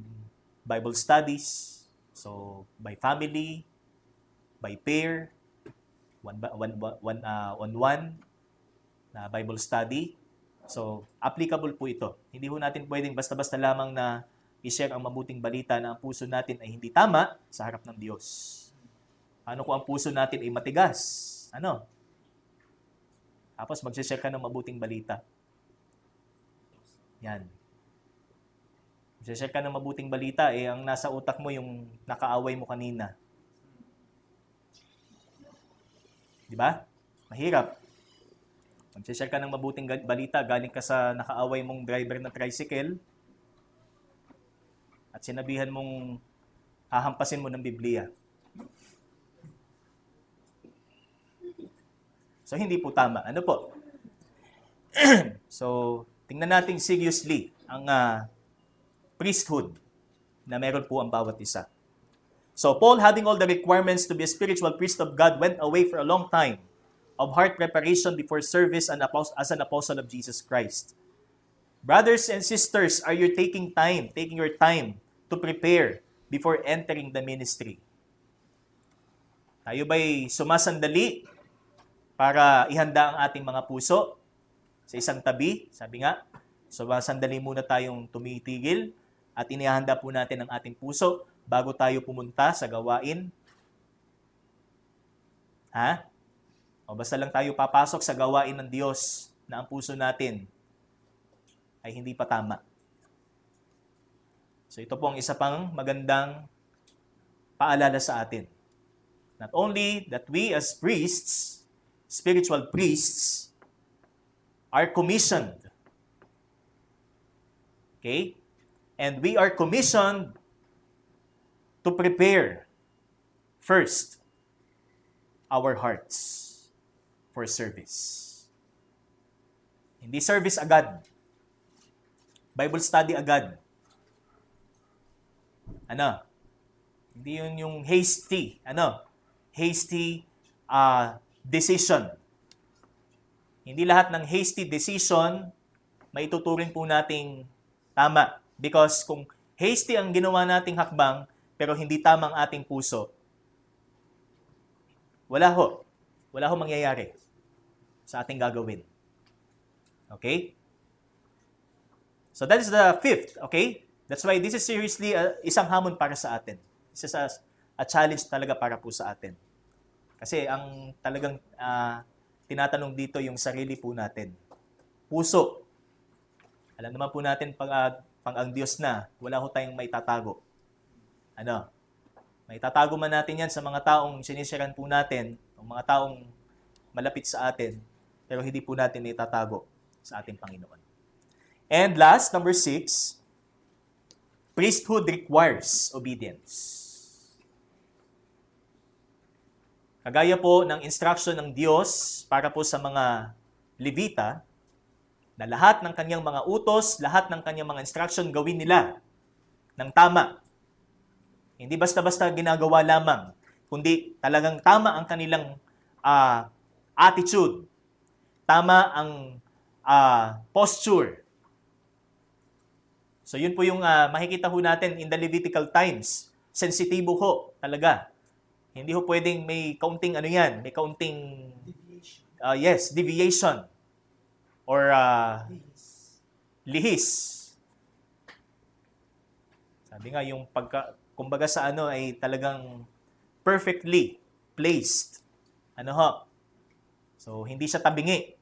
Bible studies, so by family, by pair, one na Bible study. So, applicable po ito. Hindi ho natin pwedeng basta-basta lamang na i-share ang mabuting balita na ang puso natin ay hindi tama sa harap ng Diyos. Ano kung ang puso natin ay matigas? Tapos mag-share ka ng mabuting balita. Yan. Mag-share ka ng mabuting balita, ang nasa utak mo yung nakaaway mo kanina. Di ba? Mahirap. Mag-share ka ng mabuting balita, galing ka sa nakaaway mong driver na tricycle, at sinabihan mong hahampasin mo ng Biblia. So, hindi po tama. Ano po? So, tingnan natin seriously ang priesthood na meron po ang bawat isa. So, Paul, having all the requirements to be a spiritual priest of God, went away for a long time of heart preparation before service as an apostle of Jesus Christ. Brothers and sisters, are you taking your time to prepare before entering the ministry? Tayo ba'y sumasandali para ihanda ang ating mga puso sa isang tabi? Sabi nga, sumasandali muna tayong tumitigil at inihanda po natin ang ating puso bago tayo pumunta sa gawain. O basta lang tayo papasok sa gawain ng Diyos na ang puso natin ay hindi pa tama. So ito po ang isa pang magandang paalala sa atin. Not only that we as priests, spiritual priests, are commissioned. Okay? And we are commissioned to prepare first our hearts for service. Hindi service agad. Bible study agad. Hindi yun yung hasty, decision. Hindi lahat ng hasty decision may tuturing po nating tama. Because kung hasty ang ginawa nating hakbang, pero hindi tamang ating puso, wala ho mangyayari. sa ating gagawin. Okay? So that is the fifth, okay? That's why this is seriously isang hamon para sa atin. This is a challenge talaga para po sa atin. Kasi ang talagang tinatanong dito yung sarili po natin. Puso. Alam naman po natin pag ang Diyos na, wala ho tayong maitatago. Ano? Maitatago man natin yan sa mga taong sinisiran po natin, o mga taong malapit sa atin, pero hindi po natin maitatago sa ating Panginoon. And last, number 6, priesthood requires obedience. Kagaya po ng instruction ng Diyos para po sa mga Levita, na lahat ng kanyang mga utos, lahat ng kanyang mga instruction gawin nila ng tama. Hindi basta-basta ginagawa lamang, kundi talagang tama ang kanilang attitude, tama ang posture. So yun po yung makikita ho natin in the Levitical times. Sensitibo ho talaga. Hindi ho pwedeng may kaunting may kaunting deviation or lihis. Sabi nga yung kumbaga sa ay talagang perfectly placed. So hindi siya tabingi.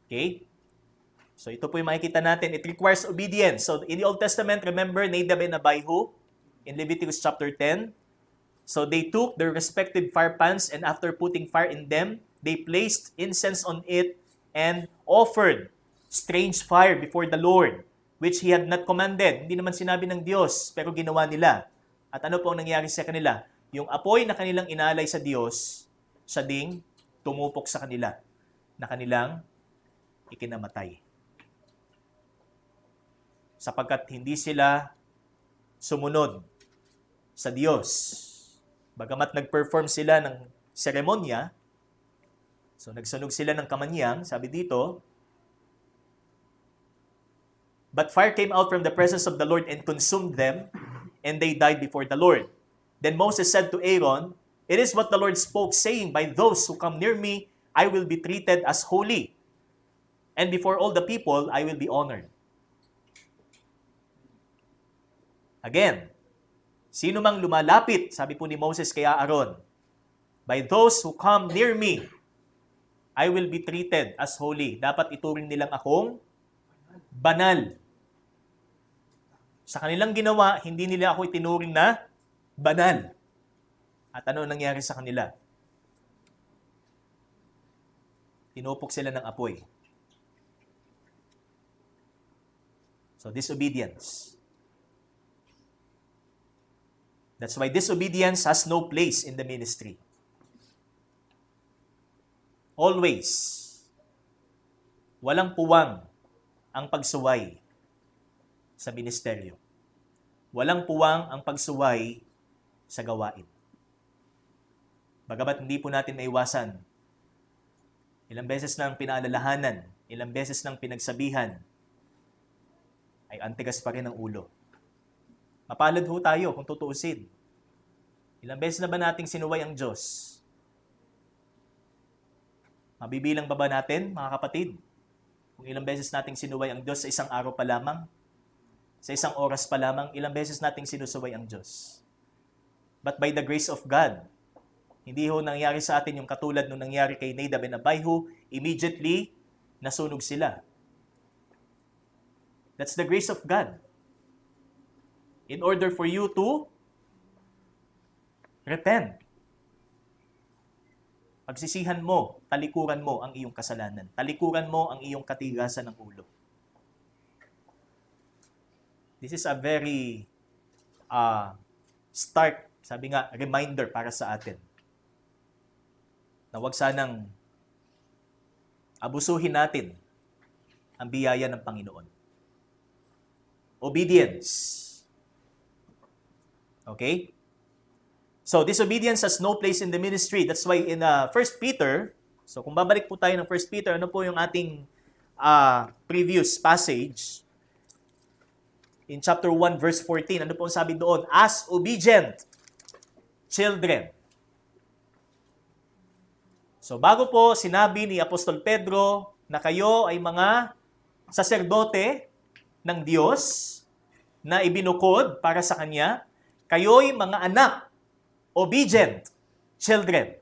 Okay? So ito po yung makikita natin. It requires obedience. So in the Old Testament, remember Nadab and Abihu in Leviticus chapter 10. So they took their respective fire pans and after putting fire in them, they placed incense on it and offered strange fire before the Lord, which He had not commanded. Hindi naman sinabi ng Diyos, pero ginawa nila. At ano po ang nangyari sa kanila? Yung apoy na kanilang inalay sa Diyos, siya ding tumupok sa kanila, na kanilang ikinamatay. Sapagkat hindi sila sumunod sa Diyos. Bagamat nag-perform sila ng seremonya, so nagsunog sila ng kamanyang, sabi dito, but fire came out from the presence of the Lord and consumed them, and they died before the Lord. Then Moses said to Aaron, it is what the Lord spoke, saying, by those who come near me, I will be treated as holy, and before all the people, I will be honored. Again, sino mang lumalapit, sabi po ni Moses kay Aaron, by those who come near me, I will be treated as holy. Dapat ituring nilang akong banal. Sa kanilang ginawa, hindi nila ako itinuring na banal. At ano nangyari sa kanila? Tinupok sila ng apoy. So, disobedience. That's why disobedience has no place in the ministry. Always, walang puwang ang pagsuway sa ministeryo. Walang puwang ang pagsuway sa gawain. Bagamat hindi po natin maiwasan, ilang beses nang pinaalalahanan, ilang beses nang pinagsabihan, ay antigas pa rin ang ulo. Mapalad ho tayo kung tutuusin. Ilang beses na ba nating sinuway ang Diyos? Mabibilang ba natin, mga kapatid? Kung ilang beses nating sinuway ang Diyos sa isang araw pa lamang, sa isang oras pa lamang, ilang beses nating sinusuway ang Diyos. But by the grace of God, hindi ho nangyari sa atin yung katulad nung nangyari kay Nadab and Abihu, immediately nasunog sila. That's the grace of God. In order for you to repent. Pagsisihan mo, talikuran mo ang iyong kasalanan. Talikuran mo ang iyong katigasan ng ulo. This is a very stark, sabi nga, reminder para sa atin. Na huwag sanang abusuhin natin ang biyaya ng Panginoon. Obedience. Okay? So, disobedience has no place in the ministry. That's why in 1 Peter, so kung babalik po tayo ng 1 Peter, ano po yung ating previous passage? In chapter 1, verse 14, ano po ang sabi doon? As obedient children. So bago po sinabi ni Apostol Pedro na kayo ay mga saserdote ng Diyos na ibinukod para sa Kanya, kayo'y mga anak, obedient children.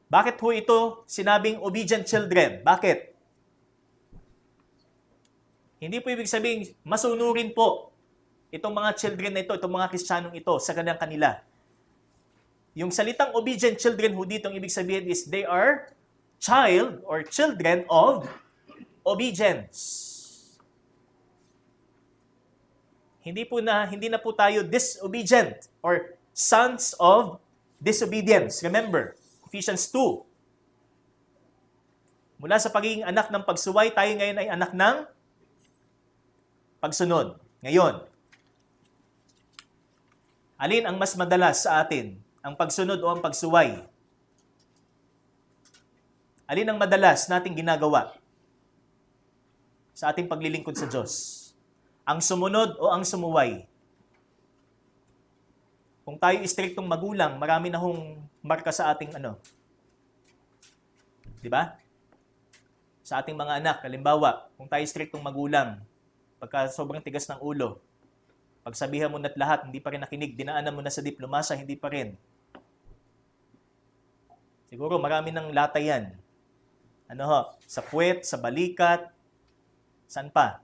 Bakit ho ito sinabing obedient children? Bakit? Hindi po ibig sabihin, masunurin po itong mga children na ito, itong mga Kristiyanong ito sa kanila. Yung salitang obedient children ho dito, ang ibig sabihin is they are child or children of obedience. Hindi na po tayo disobedient or sons of disobedience. Remember, Ephesians 2. Mula sa pagiging anak ng pagsuway, tayo ngayon ay anak ng pagsunod. Ngayon, alin ang mas madalas sa atin? Ang pagsunod o ang pagsuway? Alin ang madalas nating ginagawa sa ating paglilingkod sa Diyos? Ang sumunod o ang sumuway? Kung tayo istriktong magulang, marami na hong marka sa ating Di ba? Sa ating mga anak, halimbawa, kung tayo istriktong magulang, pagka sobrang tigas ng ulo, pagsabihan mo na't lahat, hindi pa rin nakinig, dinaanan mo na sa diplomasa, hindi pa rin. Siguro marami ng lata yan. Sa puwet, sa balikat, saan pa?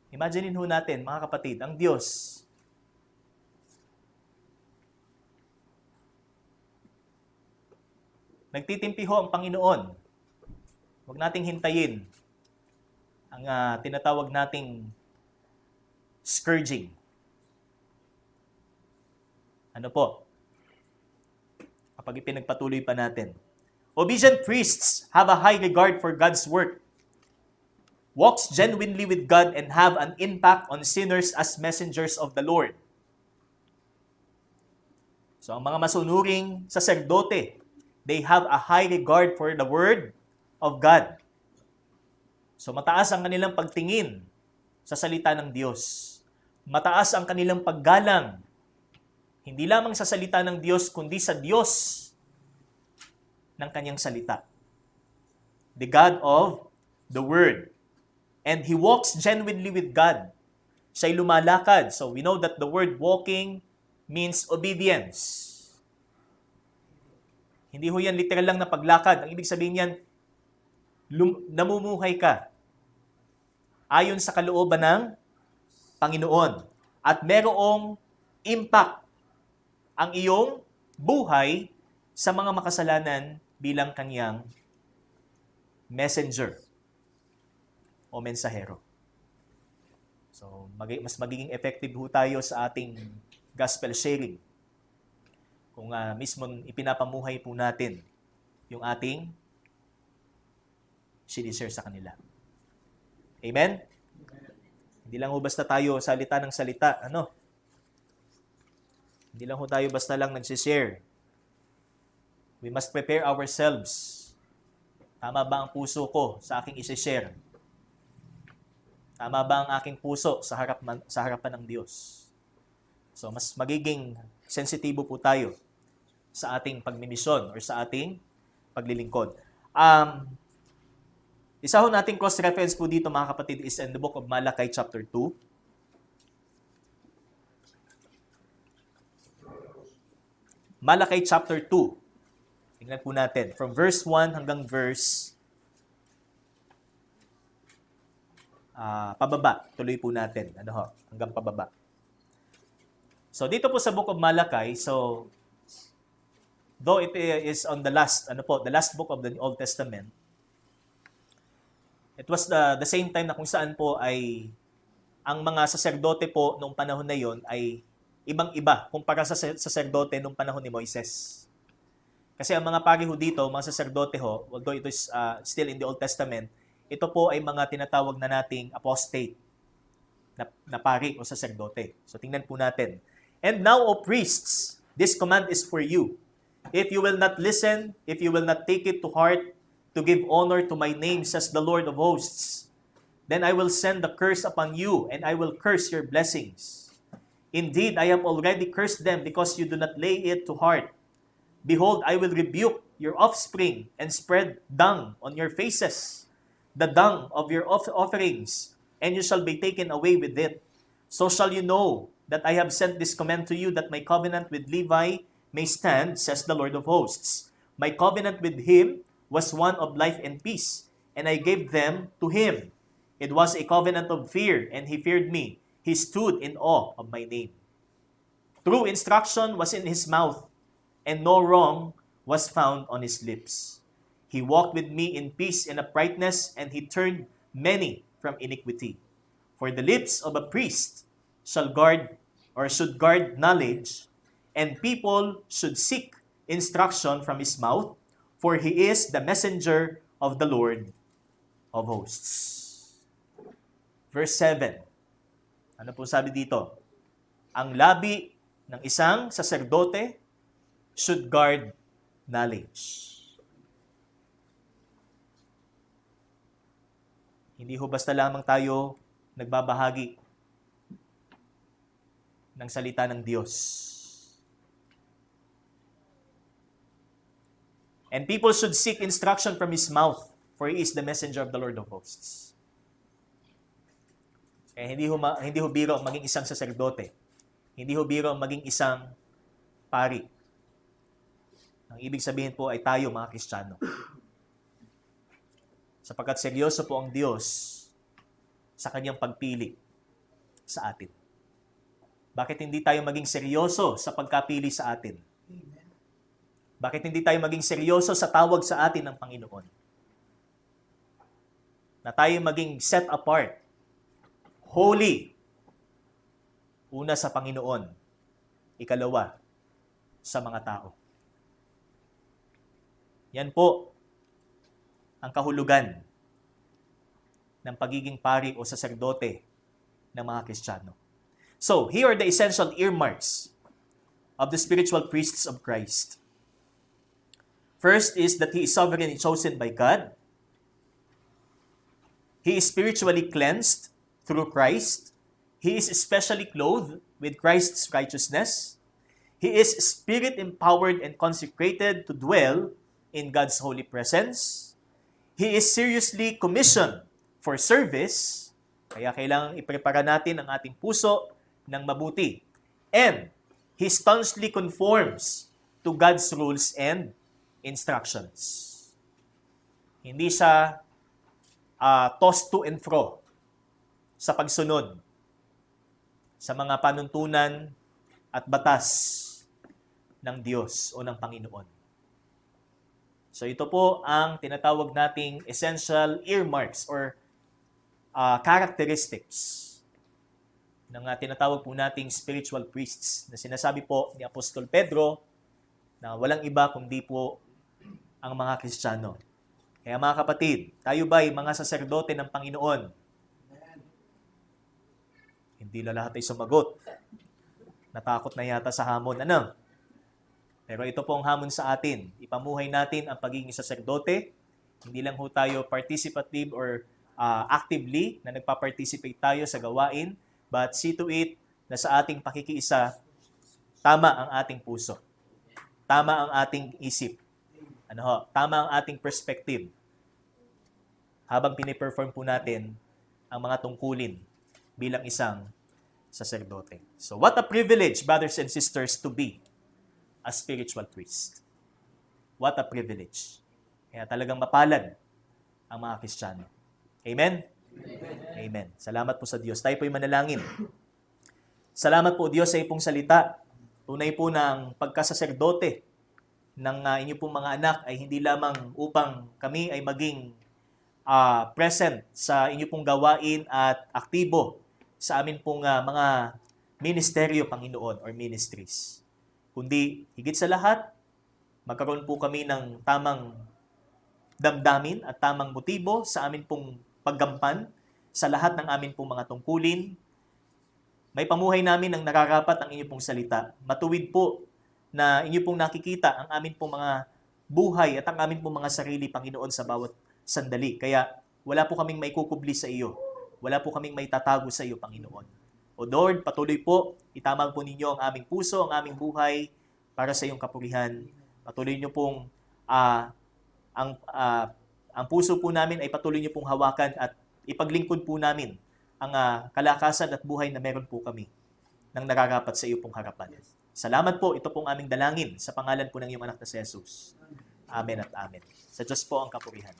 Imaginin ho natin, mga kapatid, ang Diyos. Nagtitimpi ho ang Panginoon. Huwag nating hintayin ang tinatawag nating scourging. Kapag ipinagpatuloy pa natin. Obedient priests have a high regard for God's work, walks genuinely with God, and have an impact on sinners as messengers of the Lord. So ang mga masunuring saserdote, they have a high regard for the Word of God. So mataas ang kanilang pagtingin sa salita ng Diyos. Mataas ang kanilang paggalang, hindi lamang sa salita ng Diyos, kundi sa Diyos ng kanyang salita. The God of the Word. And He walks genuinely with God. Siya'y lumalakad. So we know that the word walking means obedience. Hindi ho yan literal lang na paglakad. Ang ibig sabihin yan, namumuhay ka ayon sa kalooban ng Panginoon. At merong impact ang iyong buhay sa mga makasalanan bilang kanyang messenger o mensahero. So, mas magiging effective ho tayo sa ating gospel sharing kung mismo ipinapamuhay po natin yung ating sinishare sa kanila. Amen? Hindi lang ho basta tayo salita ng salita. Hindi lang ho tayo basta lang nagsishare. We must prepare ourselves. Tama ba ang puso ko sa aking isishare? Tama ba ang aking puso sa harapan ng Diyos? So, mas magiging sensitibo po tayo sa ating pagmimisyon or sa ating paglilingkod. Isa ho nating cross-reference po dito, mga kapatid, is in the book of Malachi chapter 2. Malachi chapter 2. Tingnan po natin. From verse 1 hanggang verse pababa. Tuloy po natin. Hanggang pababa. So, dito po sa book of Malachi, so, though it is on the last book of the Old Testament, it was the same time na kung saan po ay ang mga saserdote po noong panahon na yon ay ibang-iba kumpara sa saserdote noong panahon ni Moises. Kasi ang mga pari ho dito, mga saserdote ho, although it is still in the Old Testament, ito po ay mga tinatawag na nating apostate na pari o saserdote. So tingnan po natin. And now, O priests, this command is for you. If you will not listen, if you will not take it to heart, to give honor to my name, says the Lord of hosts, then I will send the curse upon you, and I will curse your blessings. Indeed, I have already cursed them because you do not lay it to heart. Behold, I will rebuke your offspring and spread dung on your faces, the dung of your offerings, and you shall be taken away with it. So shall you know that I have sent this command to you, that my covenant with Levi may stand, says the Lord of hosts. My covenant with him was one of life and peace, and I gave them to him. It was a covenant of fear, and he feared me. He stood in awe of my name. True instruction was in his mouth, and no wrong was found on his lips. He walked with me in peace and uprightness, and he turned many from iniquity. For the lips of a priest should guard knowledge, and people should seek instruction from his mouth, for he is the messenger of the Lord of hosts. Verse 7. Ano po sabi dito? Ang labi ng isang saserdote should guard knowledge. Hindi ho basta lamang tayo nagbabahagi ng salita ng Diyos. And people should seek instruction from his mouth, for he is the messenger of the Lord of hosts. Kaya hindi ho biro ang maging isang saserdote. Hindi ho biro ang maging isang pari. Ang ibig sabihin po ay tayo, mga Kristiyano. Sapagkat seryoso po ang Diyos sa kanyang pagpili sa atin. Bakit hindi tayo maging seryoso sa pagkapili sa atin? Bakit hindi tayo maging seryoso sa tawag sa atin ng Panginoon? Na tayo maging set apart, holy, una sa Panginoon, ikalawa sa mga tao. Yan po ang kahulugan ng pagiging pari o saserdote ng mga Kristiyano. So, here are the essential earmarks of the spiritual priests of Christ. First is that he is sovereignly chosen by God. He is spiritually cleansed through Christ. He is especially clothed with Christ's righteousness. He is spirit-empowered and consecrated to dwell in God's holy presence. He is seriously commissioned for service, kaya kailangang iprepara natin ang ating puso ng mabuti. And he staunchly conforms to God's rules and instructions. Hindi siya tossed to and fro sa pagsunod sa mga panuntunan at batas ng Diyos o ng Panginoon. So ito po ang tinatawag nating essential earmarks or characteristics ng tinatawag po nating spiritual priests na sinasabi po ni Apostol Pedro na walang iba kundi po ang mga Kristiyano. Kaya mga kapatid, tayo ba'y mga saserdote ng Panginoon? Hindi na lahat ay sumagot. Natakot na yata sa hamon. Ano? Pero ito po ang hamon sa atin. Ipamuhay natin ang pagiging saserdote. Hindi lang ho tayo participative or actively na nagpa-participate tayo sa gawain, but see to it na sa ating pakikiisa, tama ang ating puso. Tama ang ating isip. Tama ang ating perspective. Habang piniperform po natin ang mga tungkulin bilang isang saserdote. So what a privilege, brothers and sisters, to be a spiritual priest. What a privilege. Kaya talagang mapalad ang mga Kristiyano. Amen? Amen? Amen. Salamat po sa Diyos. Tayo po'y manalangin. Salamat po Diyos sa iyong salita. Tunay po ng pagkasaserdote ng inyo pong mga anak ay hindi lamang upang kami ay maging present sa inyo pong gawain at aktibo sa amin pong mga ministeryo, Panginoon, or ministries. Kundi, higit sa lahat, magkaroon po kami ng tamang damdamin at tamang motibo sa amin pong paggampan sa lahat ng amin pong mga tungkulin. May pamuhay namin ang nararapat ang inyo pong salita. Matuwid po na inyo pong nakikita ang amin pong mga buhay at ang amin pong mga sarili, Panginoon, sa bawat sandali. Kaya wala po kaming maikukubli sa iyo. Wala po kaming maitatago sa iyo, Panginoon. O Lord, patuloy po, itamang po ninyo ang aming puso, ang aming buhay para sa iyong kapurihan, Patuloy niyo pong ang ang puso po namin ay patuloy niyo pong hawakan at ipaglingkod po namin ang kalakasan at buhay na meron po kami nang nararapat sa iyo pong harapan. Salamat po, ito pong aming dalangin sa pangalan po ng iyong anak na si Jesus. Amen at amen. Sa Diyos po ang kapurihan.